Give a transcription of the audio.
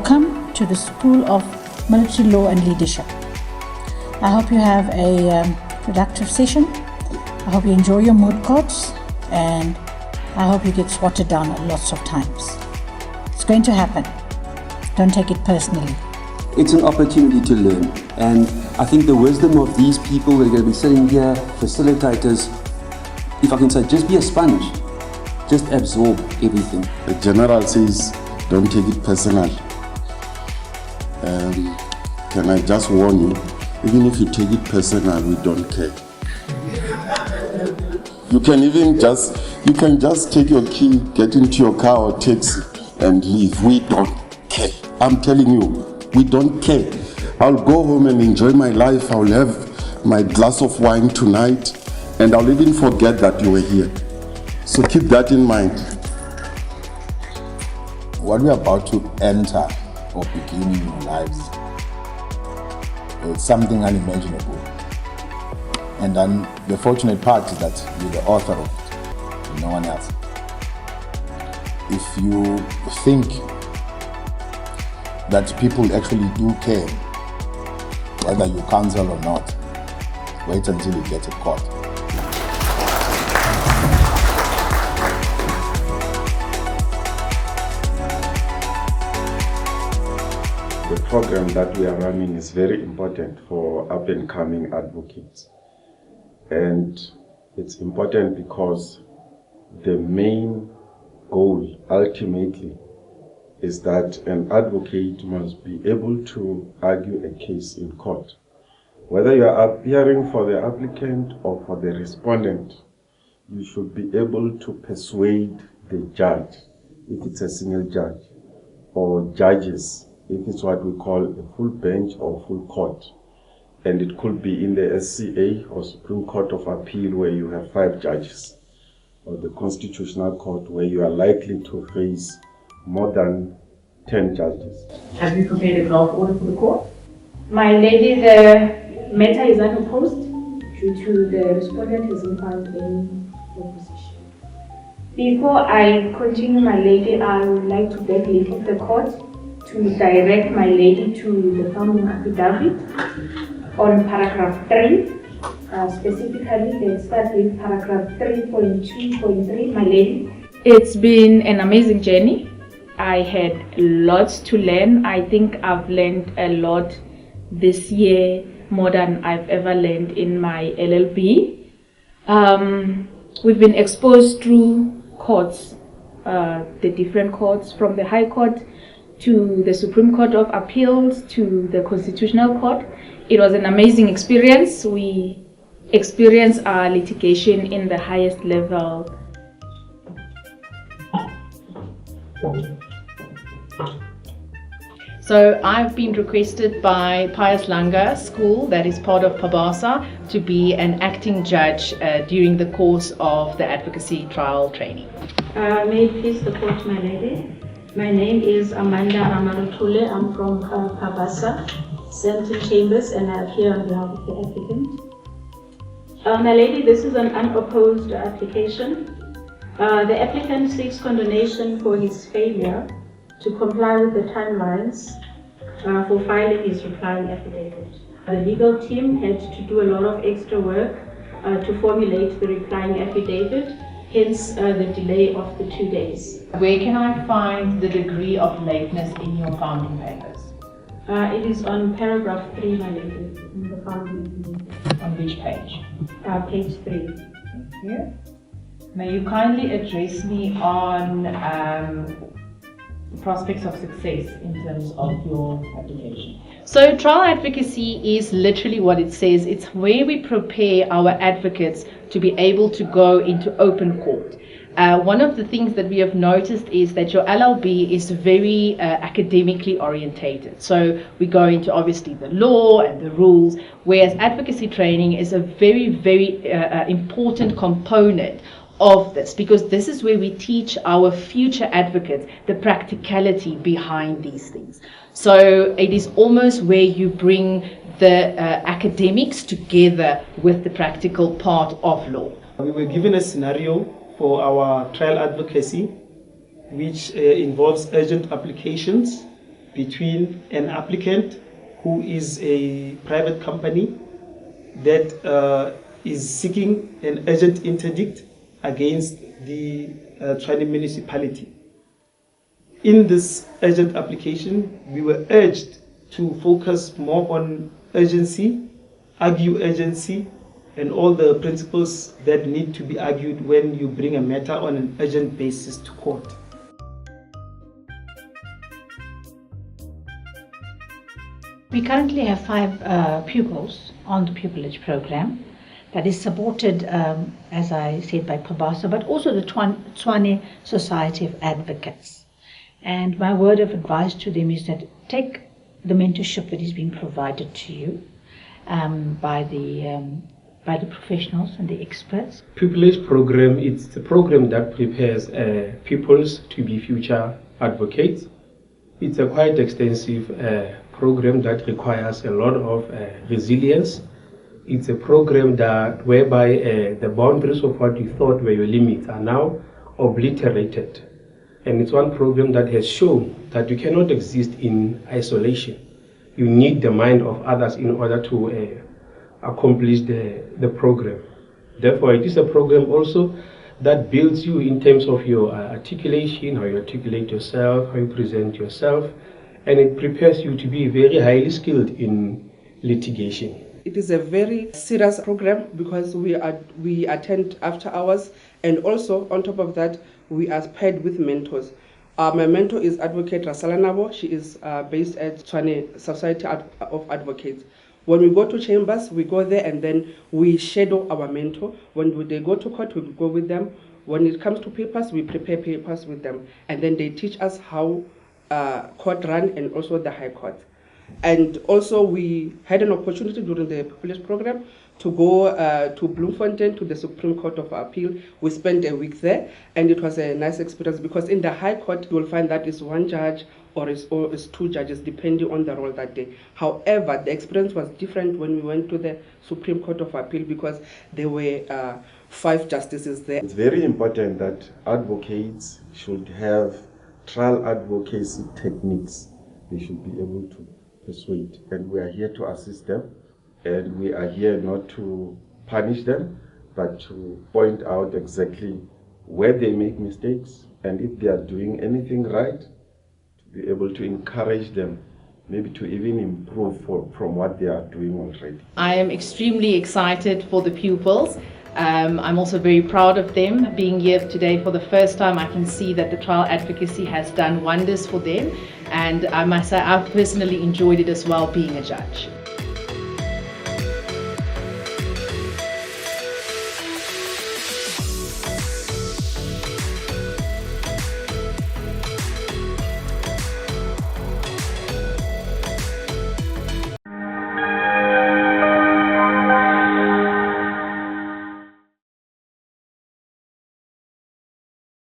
Welcome to the School of Military Law and Leadership. I hope you have a productive session. I hope you enjoy your moot courts, and I hope you get swatted down lots of times. It's going to happen. Don't take it personally. It's an opportunity to learn, and I think the wisdom of these people that are going to be sitting here, facilitators, if I can say, just be a sponge, just absorb everything. The general says, don't take it personal. Can I just warn you, even if you take it personal, we don't care. You can just take your key, get into your car or taxi and leave. We don't care. I'm telling you, we don't care. I'll go home and enjoy my life. I'll have my glass of wine tonight, and I'll even forget that you were here. So keep that in mind. What we're about to enter or begin in our lives, it's something unimaginable. And then the fortunate part is that you're the author of it, no one else. If you think that people actually do care, whether you counsel or not, wait until you get a caught. The program that we are running is very important for up-and-coming advocates. And it's important because the main goal, ultimately, is that an advocate must be able to argue a case in court. Whether you are appearing for the applicant or for the respondent, you should be able to persuade the judge, if it's a single judge, or judges, if it's what we call a full bench or full court. And it could be in the SCA or Supreme Court of Appeal, where you have 5 judges, or the Constitutional Court, where you are likely to face more than 10 judges. Have you prepared a draft order for the court? My lady, the matter is unopposed due to the respondent hasn't filed any opposition. Before I continue, my lady, I would like to beg leave of the court to direct my lady to the following affidavit on paragraph 3. Specifically, let's start with paragraph 3.2.3, my lady. It's been an amazing journey. I had lots to learn. I think I've learned a lot this year, more than I've ever learned in my LLB. We've been exposed through courts, the different courts, from the High Court to the Supreme Court of Appeals to the Constitutional Court. It was an amazing experience. We experienced our litigation in the highest level. So I've been requested by Pius Langa School, that is part of PABASA, to be an acting judge during the course of the advocacy trial training. May it please the court, my lady. My name is Amanda Amarutule. I'm from PABASA, Central Chambers, and I appear on behalf of the applicant. My lady, this is an unopposed application. The applicant seeks condonation for his failure to comply with the timelines for filing his replying affidavit. The legal team had to do a lot of extra work to formulate the replying affidavit, hence the delay of the 2 days. Where can I find the degree of lateness in your founding papers? It is on paragraph 3, my lady, in the founding. On which page? Page 3. Thank you. May you kindly address me on prospects of success in terms of your application. So trial advocacy is literally what it says. It's where we prepare our advocates to be able to go into open court. One of the things that we have noticed is that your LLB is very academically orientated. So we go into obviously the law and the rules, whereas advocacy training is a very, very important component of this, because this is where we teach our future advocates the practicality behind these things. So it is almost where you bring the academics together with the practical part of law. We were given a scenario for our trial advocacy, which involves urgent applications between an applicant who is a private company that is seeking an urgent interdict against the Tshwane municipality. In this urgent application, we were urged to focus more on urgency, argue urgency, and all the principles that need to be argued when you bring a matter on an urgent basis to court. We currently have 5 pupils on the pupillage program that is supported, as I said, by Pabasa, but also the Tshwane Society of Advocates. And my word of advice to them is that take the mentorship that is being provided to you by the professionals and the experts. Pupillage program, it's a program that prepares pupils to be future advocates. It's a quite extensive program that requires a lot of resilience. It's a program that whereby the boundaries of what you thought were your limits are now obliterated. And it's one program that has shown that you cannot exist in isolation. You need the mind of others in order to accomplish the program. Therefore, it is a program also that builds you in terms of your articulation, how you articulate yourself, how you present yourself, and it prepares you to be very highly skilled in litigation. It is a very serious program because we attend after hours, and also on top of that, we are paired with mentors. My mentor is Advocate Rasalanabo. She is based at Tshwane Society of Advocates. When we go to chambers, we go there and then we shadow our mentor. When they go to court, we go with them. When it comes to papers, we prepare papers with them. And then they teach us how court run and also the High Court. And also we had an opportunity during the pupillage program to go to Bloemfontein to the Supreme Court of Appeal. We spent a week there and it was a nice experience because in the High Court you will find that it's one judge or it's 2 judges depending on the role that day. However, the experience was different when we went to the Supreme Court of Appeal because there were 5 justices there. It's very important that advocates should have trial advocacy techniques. They should be able to persuade, and we are here to assist them, and we are here not to punish them but to point out exactly where they make mistakes, and if they are doing anything right, to be able to encourage them maybe to even improve from what they are doing already. I am extremely excited for the pupils. I'm also very proud of them. Being here today for the first time, I can see that the trial advocacy has done wonders for them, and I must say I've personally enjoyed it as well being a judge.